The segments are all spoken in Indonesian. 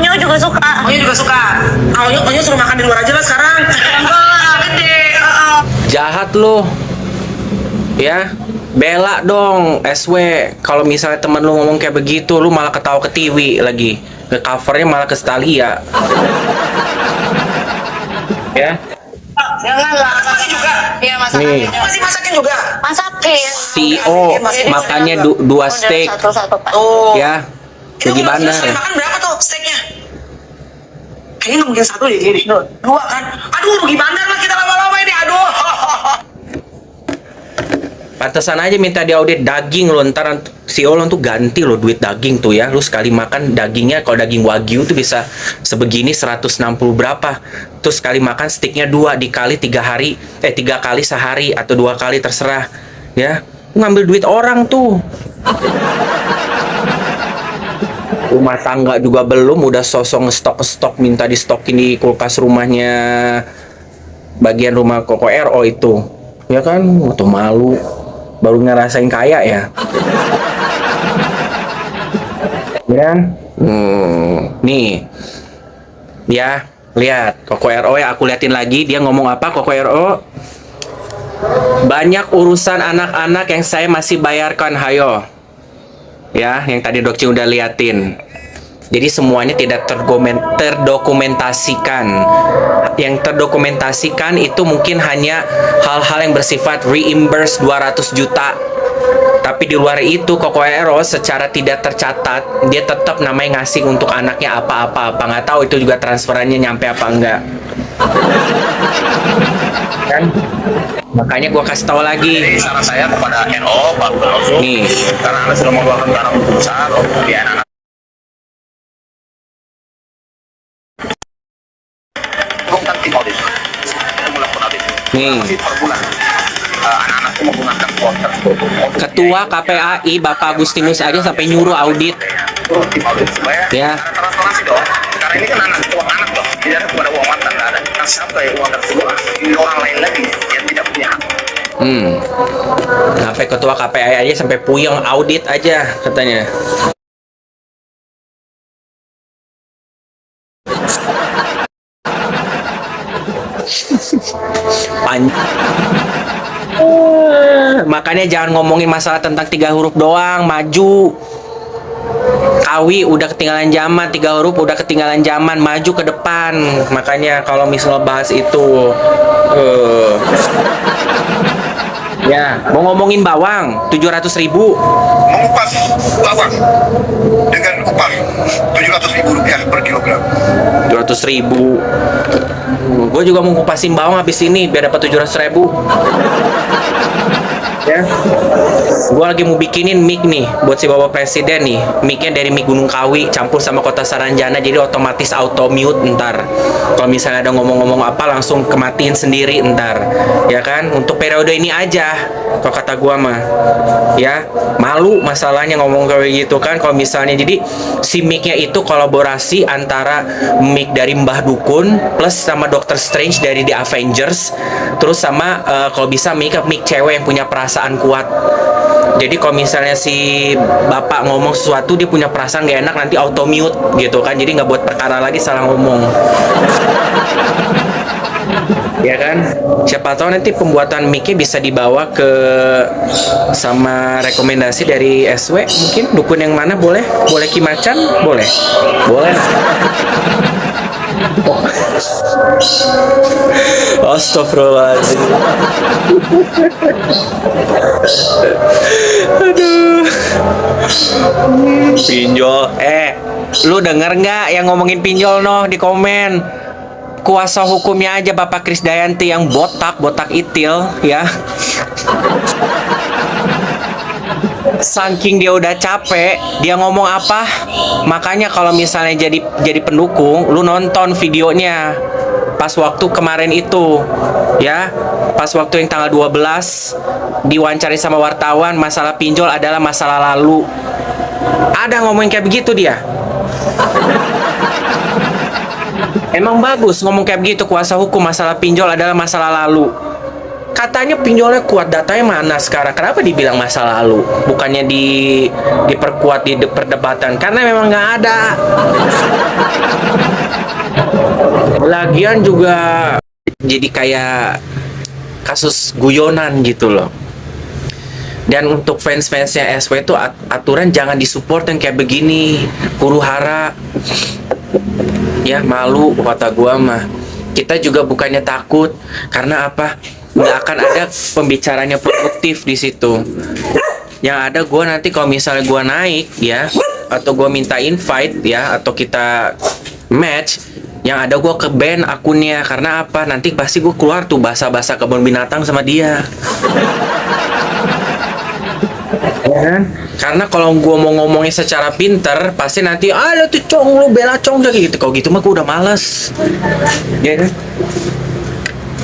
Onyo juga suka. Onyo juga suka. Onyo suruh makan di luar aja lah sekarang. Enggak lah, gede. Jahat lu. Ya, bela dong SW. Kalau misalnya temen lu ngomong kayak begitu, lu malah ketawa ketiwi lagi. Nge-covernya malah ke Stalia. Ya. Jangan lah. Masakin juga. Iya, masakin. Nih. Masih masakin juga. Masakin. CEO makannya dua steak. Satu-satu, Pak. Oh. Ya. Pergi bandar. Sekali makan berapa tuh steaknya? Kayaknya nggak mungkin satu deh gini. Dua kan? Aduh, rugi bandar lah kita lama-lama ini. Aduh. Pantesan aja minta diaudit daging lo, ntar si Olon tuh ganti lo duit daging tuh ya. Lu sekali makan dagingnya, kalau daging wagyu tuh bisa sebegini 160 berapa. Terus sekali makan steaknya 2 dikali 3 hari, 3 kali sehari atau 2 kali terserah. Ya, lu ngambil duit orang tuh. Rumah tangga juga belum, udah sosok ngestok minta di stokin di kulkas rumahnya bagian rumah Koko RO itu. Ya kan, tuh malu. Baru ngerasain kaya ya. Ya. Nih. Ya, lihat Koko RO ya, aku liatin lagi dia ngomong apa Koko RO. Banyak urusan anak-anak yang saya masih bayarkan, hayo. Ya, yang tadi Dokci udah liatin. Jadi semuanya tidak terdokumentasikan. Yang terdokumentasikan itu mungkin hanya hal-hal yang bersifat reimburse 200 juta. Tapi di luar itu Koko RO secara tidak tercatat, dia tetap namanya ngasih untuk anaknya apa-apa. Nggak tahu itu juga transferannya nyampe apa enggak. Kan? Makanya gua kasih tahu lagi. Jadi saran saya kepada NO, Pak Gubernur, Nih. karena Anda sudah mengeluarkan dana untuk besar, di anak-anak bukan tim audit, kita melakukan audit. Nih. Audit per bulan. Anak-anak itu menggunakan kuartal. Ketua KPAI Bapak Agustinus aja sampai nyuruh audit. Turun tim audit supaya Ya. ada transparansi dong. Karena ini kan uang anak dong, tidak ada kepada uang mantan, nggak ada. Nah, siapa yang uang tersebut? Ini orang lain lagi yang tidak punya hak. Sampai ketua KPAI aja sampai puyeng audit aja katanya. Makanya jangan ngomongin masalah tentang 3 huruf doang, maju. Kawi udah ketinggalan zaman, 3 huruf udah ketinggalan zaman, maju ke depan. Makanya kalau misalnya bahas itu ya, mau ngomongin bawang 700.000. Mengupas bawang dengan upah Rp700.000 per kilogram. 700.000. Gue juga mau ngupasin bawang habis ini biar dapat 700.000. Ya, gue lagi mau bikinin mic nih buat si Bapak Presiden nih. Micnya dari mic Gunung Kawi campur sama Kota Saranjana, jadi otomatis auto mute ntar. Kalau misalnya ada ngomong-ngomong apa langsung kematiin sendiri ntar. Ya kan, untuk periode ini aja. Kalau kata gue mah, ya malu masalahnya ngomong kayak gitu kan. Kalau misalnya jadi si micnya itu kolaborasi antara mic dari Mbah Dukun plus sama Doctor Strange dari The Avengers, terus sama kalau bisa mic cewek yang punya perasaan kuat. Jadi kalau misalnya si bapak ngomong sesuatu dia punya perasaan gak enak, nanti auto mute gitu kan, jadi nggak buat perkara lagi salah ngomong. Ya kan, siapa tahu nanti pembuatan mic-nya bisa dibawa ke sama rekomendasi dari SW, mungkin dukun yang mana boleh Kimacan boleh oh. Astagfirullahaladzim. Aduh. Pinjol. Lu denger nggak yang ngomongin pinjol noh di komen? Kuasa hukumnya aja Bapak Krisdayanti yang botak itil ya. Saking dia udah capek, dia ngomong apa? Makanya kalau misalnya jadi pendukung, lu nonton videonya pas waktu kemarin itu, ya. Pas waktu yang tanggal 12 diwawancari sama wartawan, masalah pinjol adalah masalah lalu. Ada ngomongin kayak begitu dia. Emang bagus ngomong kayak begitu, kuasa hukum masalah pinjol adalah masalah lalu. Katanya pinjolnya kuat, datanya mana sekarang? Kenapa dibilang masa lalu? Bukannya diperkuat di perdebatan? Karena memang nggak ada. lagian juga jadi kayak kasus guyonan gitu loh. Dan untuk fans-fansnya SW itu aturan jangan disupport yang kayak begini, huru hara. Ya malu kata gua mah. Kita juga bukannya takut, karena apa? Nggak akan ada pembicaranya produktif di situ. Yang ada gua nanti kalau misalnya gua naik ya, atau gua minta invite ya, atau kita match, yang ada gua ke ban akunnya. Karena apa? Nanti pasti gua keluar tuh bahasa-bahasa kebun binatang sama dia. Ya kan? Karena kalau gua mau ngomongin secara pinter, pasti nanti ada tuh cong lu bela cong gitu. Kalau gitu mah gua udah males. Ya kan?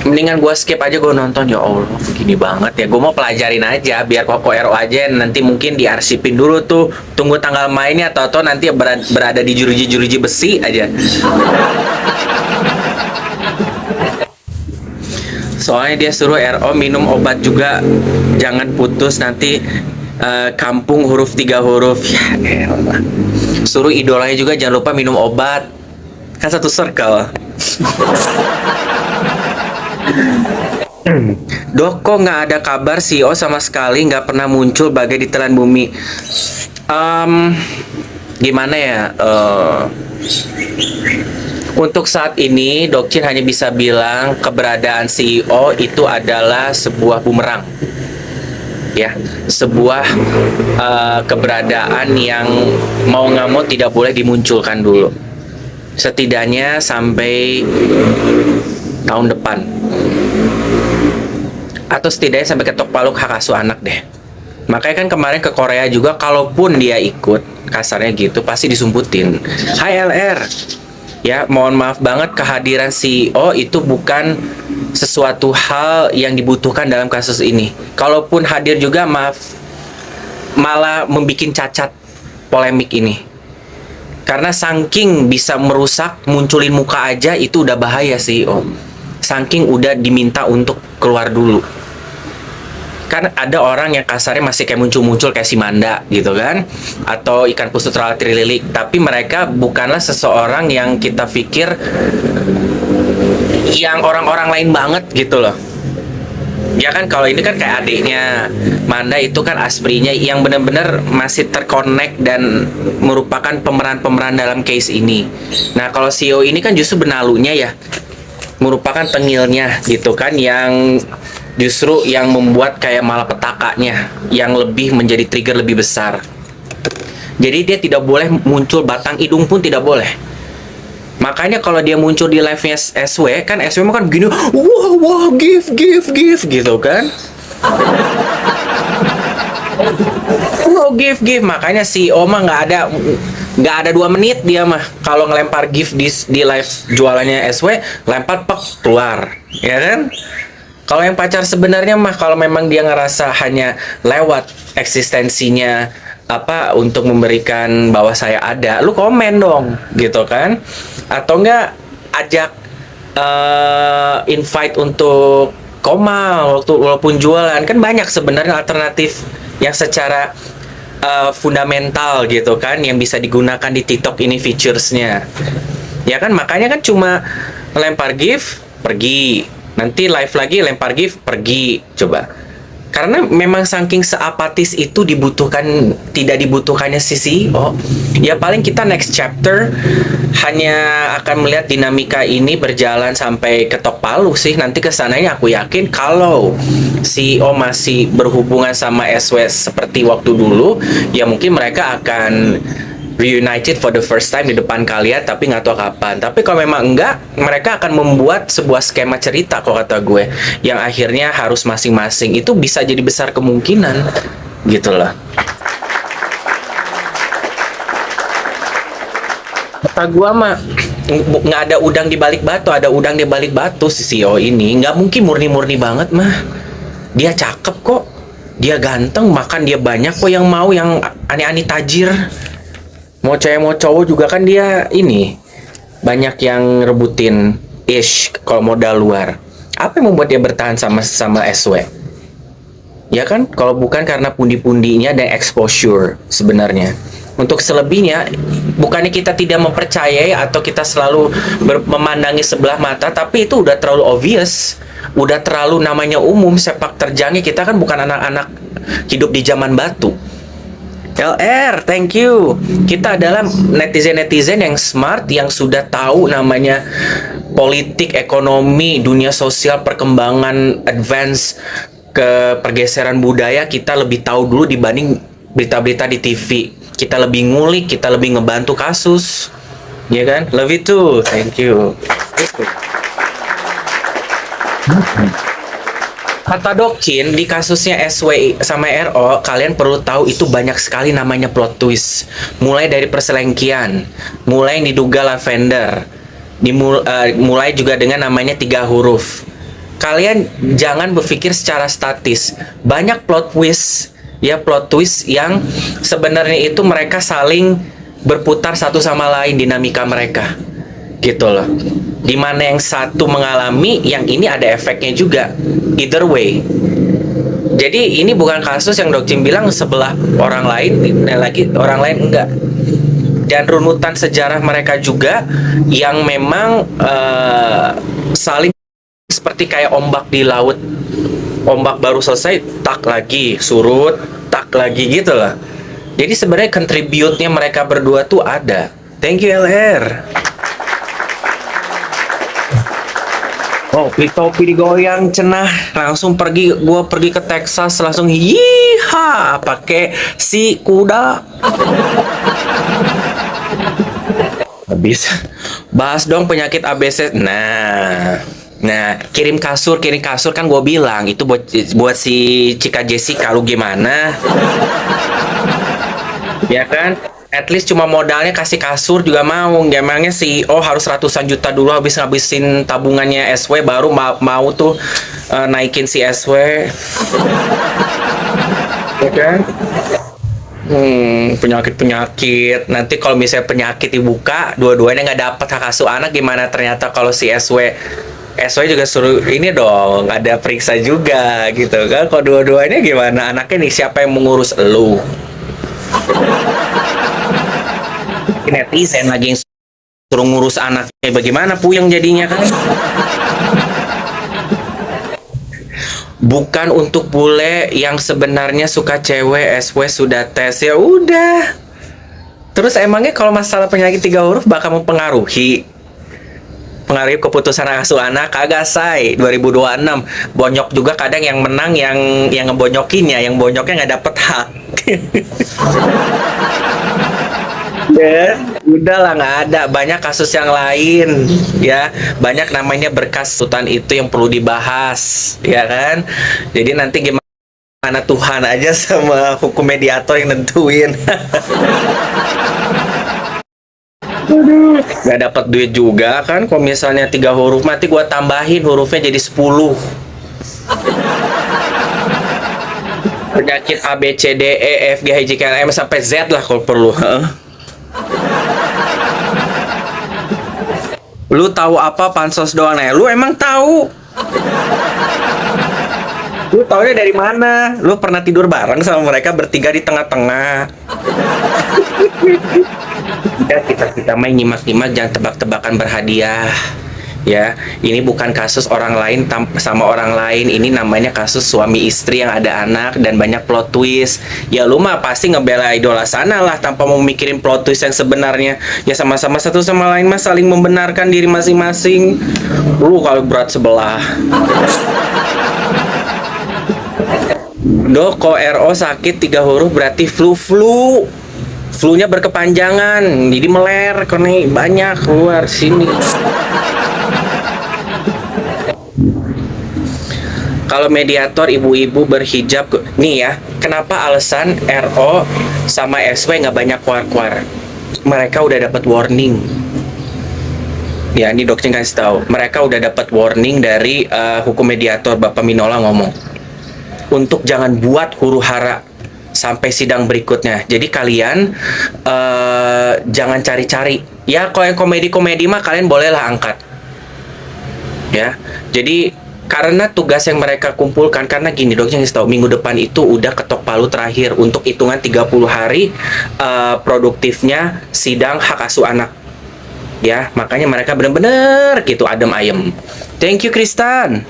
Mendingan gua skip aja, gua nonton. Ya Allah, begini banget ya. Gua mau pelajarin aja biar Koko Ero aja nanti mungkin diarsipin dulu tuh. Tunggu tanggal mainnya atau nanti berada di jeruji-jeruji besi aja. Soalnya dia suruh RO minum obat juga, jangan putus nanti kampung huruf 3 huruf. Ya elah. Suruh idolanya juga jangan lupa minum obat, kan satu circle. Dok, kok nggak ada kabar CEO sama sekali, nggak pernah muncul bagai ditelan bumi. Gimana ya? Untuk saat ini, Dokcin hanya bisa bilang keberadaan CEO itu adalah sebuah bumerang. Ya, sebuah keberadaan yang mau nggak mau tidak boleh dimunculkan dulu. Setidaknya sampai tahun depan. Atau setidaknya sampai ketok palu hak asuh anak deh. Makanya kan kemarin ke Korea juga, kalaupun dia ikut, kasarnya gitu, pasti disumputin. Hai LR. Ya, mohon maaf banget kehadiran CEO itu bukan sesuatu hal yang dibutuhkan dalam kasus ini. Kalaupun hadir juga, maaf, malah membuat cacat polemik ini. Karena saking bisa merusak, munculin muka aja itu udah bahaya CEO. Saking udah diminta untuk keluar dulu. Kan ada orang yang kasarnya masih kayak muncul-muncul kayak si Manda gitu kan, atau ikan kusut ralat lilik, tapi mereka bukanlah seseorang yang kita pikir yang orang-orang lain banget gitu loh. Ya kan, kalau ini kan kayak adiknya Manda itu kan Asprinya yang benar-benar masih terkonek dan merupakan pemeran-pemeran dalam case ini. Nah, kalau CEO ini kan justru benalunya ya, merupakan tengilnya gitu kan, yang justru yang membuat kayak malapetakanya yang lebih menjadi trigger lebih besar. Jadi dia tidak boleh muncul, batang hidung pun tidak boleh. Makanya kalau dia muncul di live-nya SW kan, SW kan gini, wah give gitu kan. Wow, give. Makanya CEO mah nggak ada 2 menit dia mah kalau ngelempar gift di live jualannya SW, lempar pek keluar, ya kan? Kalau yang pacar sebenarnya mah, kalau memang dia ngerasa hanya lewat eksistensinya apa untuk memberikan bahwa saya ada, lu komen dong gitu kan, atau enggak ajak invite untuk komal walaupun jualan. Kan banyak sebenarnya alternatif yang secara fundamental gitu kan, yang bisa digunakan di TikTok ini featuresnya, ya kan? Makanya kan cuma lempar gift pergi, nanti live lagi lempar gift pergi, coba. Karena memang saking seapatis itu tidak dibutuhkannya si CEO. Ya paling kita next chapter hanya akan melihat dinamika ini berjalan sampai ketok palu sih. Nanti kesananya aku yakin kalau CEO masih berhubungan sama SW seperti waktu dulu, ya mungkin mereka akan reunited for the first time di depan kalian, tapi nggak tahu kapan. Tapi kalau memang enggak, mereka akan membuat sebuah skema cerita, kok kata gue, yang akhirnya harus masing-masing. Itu bisa jadi besar kemungkinan gitu loh. Kata gue mah nggak ada udang di balik batu, ada udang di balik batu. Si CEO ini nggak mungkin murni-murni banget mah. Dia cakep kok, dia ganteng, makan dia banyak kok yang mau, yang aneh-aneh tajir. Mau cewek mau cowok juga kan dia ini banyak yang rebutin kalau modal luar. Apa yang membuat dia bertahan sama SW? Ya kan, kalau bukan karena pundi-pundinya dan exposure sebenarnya. Untuk selebihnya, bukannya kita tidak mempercayai atau kita selalu memandangi sebelah mata, tapi itu udah terlalu obvious, udah terlalu namanya umum, sepak terjangnya. Kita kan bukan anak-anak hidup di zaman batu. LR, thank you. Kita adalah netizen-netizen yang smart, yang sudah tahu namanya politik, ekonomi, dunia sosial, perkembangan, advance, ke pergeseran budaya. Kita lebih tahu dulu dibanding berita-berita di TV. Kita lebih ngulik, kita lebih ngebantu kasus, ya kan? Love itu, thank you. Kata Dokcin, di kasusnya SW sama RO, kalian perlu tahu itu banyak sekali namanya plot twist. Mulai dari perselengkian, mulai yang diduga lavender, mulai juga dengan namanya 3 huruf. Kalian jangan berpikir secara statis. Banyak plot twist, ya, plot twist yang sebenarnya itu mereka saling berputar satu sama lain, dinamika mereka, gitu loh. Dimana yang satu mengalami, yang ini ada efeknya juga. Either way. Jadi ini bukan kasus yang Dokcin bilang sebelah orang lain, dan lagi orang lain enggak. Dan runutan sejarah mereka juga yang memang saling seperti kayak ombak di laut. Ombak baru selesai, tak lagi, surut, tak lagi, gitu lah. Jadi sebenarnya contribute-nya mereka berdua tuh ada. Thank you LR. Oh, topi digoyang cenah, langsung gua pergi ke Texas, langsung yiha pakai si kuda. Habis bahas dong penyakit ABC. Nah, kirim kasur kan gue bilang itu buat si Cika Jessica, lu gimana? Ya kan? At least cuma modalnya kasih kasur juga mau. Emangnya CEO harus ratusan juta dulu habis ngabisin tabungannya SW baru mau tuh naikin si SW. Ya kan? Penyakit. Nanti kalau misalnya penyakit dibuka, dua-duanya nggak dapat hak asuh anak, gimana? Ternyata kalau si SW juga suruh ini dong, ada periksa juga gitu kan. Kalau dua-duanya gimana? Anaknya nih siapa yang mengurus elu? Netizen lagi yang suruh ngurus anaknya, bagaimana puyeng jadinya kan? Bukan untuk bule yang sebenarnya suka cewek, SW sudah tes, ya udah. Terus emangnya kalau masalah penyakit 3 huruf bakal mempengaruhi keputusan asuh anak? Kagak, say. 2026 bonyok juga kadang yang menang yang ngebonyokinnya, yang bonyoknya nggak dapet hak. Ya, udahlah, nggak ada. Banyak kasus yang lain, ya. Banyak namanya berkas tuntutan itu yang perlu dibahas, ya kan? Jadi nanti gimana Tuhan aja sama hukum mediator yang nentuin. Gak dapat duit juga kan. Kalau misalnya 3 huruf, nanti gua tambahin hurufnya jadi 10. Penyakit A, B, C, D, E, F, G, H, I, J, K, L, M sampai Z lah kalau perlu. Lu tahu apa pansos doang? Lu emang tahu? Lu taunya dari mana? Lu pernah tidur bareng sama mereka bertiga di tengah-tengah? Ya, kita main nyimak-nyimak, jangan tebak-tebakan berhadiah. Ya, ini bukan kasus orang lain sama orang lain. Ini namanya kasus suami istri yang ada anak dan banyak plot twist. Ya lu mah pasti ngebela idola sana lah tanpa mau mikirin plot twist yang sebenarnya. Ya sama-sama satu sama lain mah saling membenarkan diri masing-masing. Lu kalau berat sebelah. Dok, kok RO sakit 3 huruf berarti flu. Flu-nya berkepanjangan, jadi meler, nih banyak keluar sini. Kalau mediator ibu-ibu berhijab, nih ya, kenapa alasan RO sama SW nggak banyak keluar-keluar? Mereka udah dapat warning. Ya, ini Dokcin kasih tahu. Mereka udah dapat warning dari hukum mediator, Bapak Minola ngomong. Untuk jangan buat huru-hara sampai sidang berikutnya. Jadi kalian jangan cari-cari. Ya, kalau yang komedi-komedi mah kalian bolehlah angkat. Ya, jadi Karena tugas yang mereka kumpulkan, karena gini dokter ngasih tahu minggu depan itu udah ketok palu terakhir untuk hitungan 30 hari produktifnya sidang hak asuh anak. Ya, makanya mereka benar-benar gitu adem ayem. Thank you Kristan.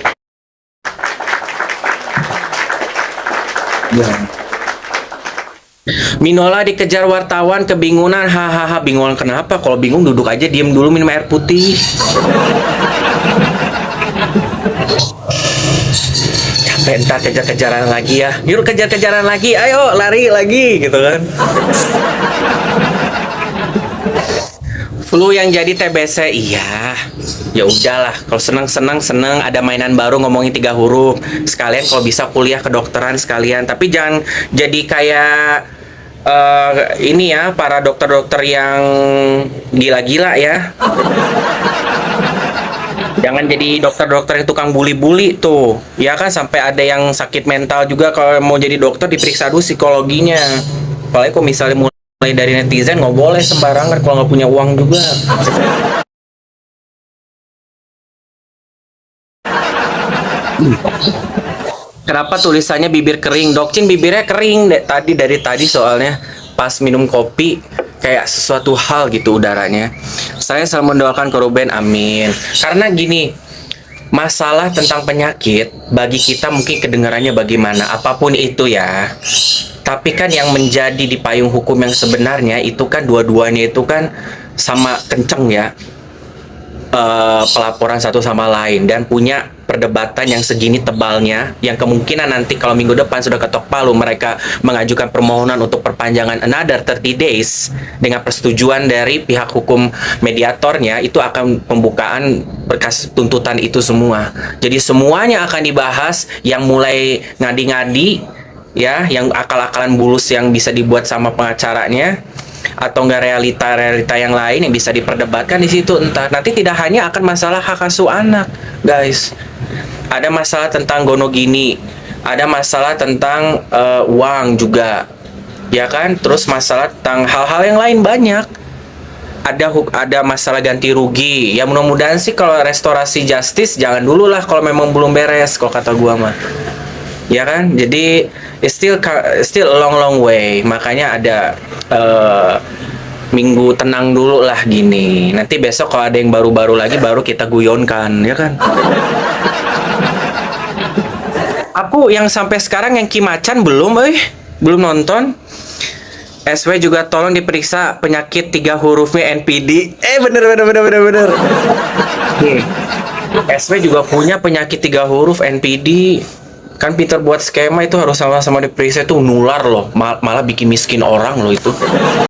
Ya. Minola dikejar wartawan kebingungan, hahaha, bingungan kenapa? Kalau bingung duduk aja diem dulu minum air putih. Capek ntar kejar-kejaran lagi ya. Yuk kejar-kejaran lagi, ayo lari lagi gitu kan. Flu yang jadi TBC, iya. Ya udahlah, kalau seneng ada mainan baru ngomongin 3 huruf. Sekalian kalau bisa kuliah kedokteran sekalian, tapi jangan jadi kayak ini ya, para dokter-dokter yang gila-gila ya. Jangan jadi dokter-dokter yang tukang bully-bully tuh. Ya kan sampai ada yang sakit mental juga kalau mau jadi dokter diperiksa dulu psikologinya. Apalagi kok misalnya mulai dari netizen nggak boleh sembarangan kalau nggak punya uang juga. Kenapa tulisannya bibir kering? Dokcin bibirnya kering dari tadi soalnya pas minum kopi kayak sesuatu hal gitu udaranya. Saya selalu mendoakan ke Ruben, amin. Karena gini, masalah tentang penyakit bagi kita mungkin kedengarannya bagaimana, apapun itu ya. Tapi kan yang menjadi di payung hukum yang sebenarnya itu kan dua-duanya itu kan sama kenceng ya. Pelaporan satu sama lain dan punya perdebatan yang segini tebalnya, yang kemungkinan nanti kalau minggu depan sudah ketok palu mereka mengajukan permohonan untuk perpanjangan another 30 days dengan persetujuan dari pihak hukum mediatornya, itu akan pembukaan berkas tuntutan itu semua. Jadi semuanya akan dibahas, yang mulai ngadi-ngadi ya, yang akal-akalan bulus yang bisa dibuat sama pengacaranya, atau enggak realita-realita yang lain yang bisa diperdebatkan di situ. Entar nanti tidak hanya akan masalah hak asuh anak, guys. Ada masalah tentang gonogini, ada masalah tentang uang juga, ya kan? Terus masalah tentang hal-hal yang lain banyak. Ada masalah ganti rugi. Ya mudah-mudahan sih kalau restorasi justice jangan dulu lah kalau memang belum beres, kalau kata gua mah. Ya kan? Jadi still a long way. Makanya ada minggu tenang dulu lah gini. Nanti besok kalau ada yang baru-baru lagi baru kita guyonkan, ya kan? Aku yang sampai sekarang yang Kimacan belum nonton. SW juga tolong diperiksa penyakit 3 hurufnya NPD. Bener. SW juga punya penyakit 3 huruf NPD. Kan pinter buat skema itu harus sama-sama diperiksa, itu nular loh. Malah bikin miskin orang loh itu.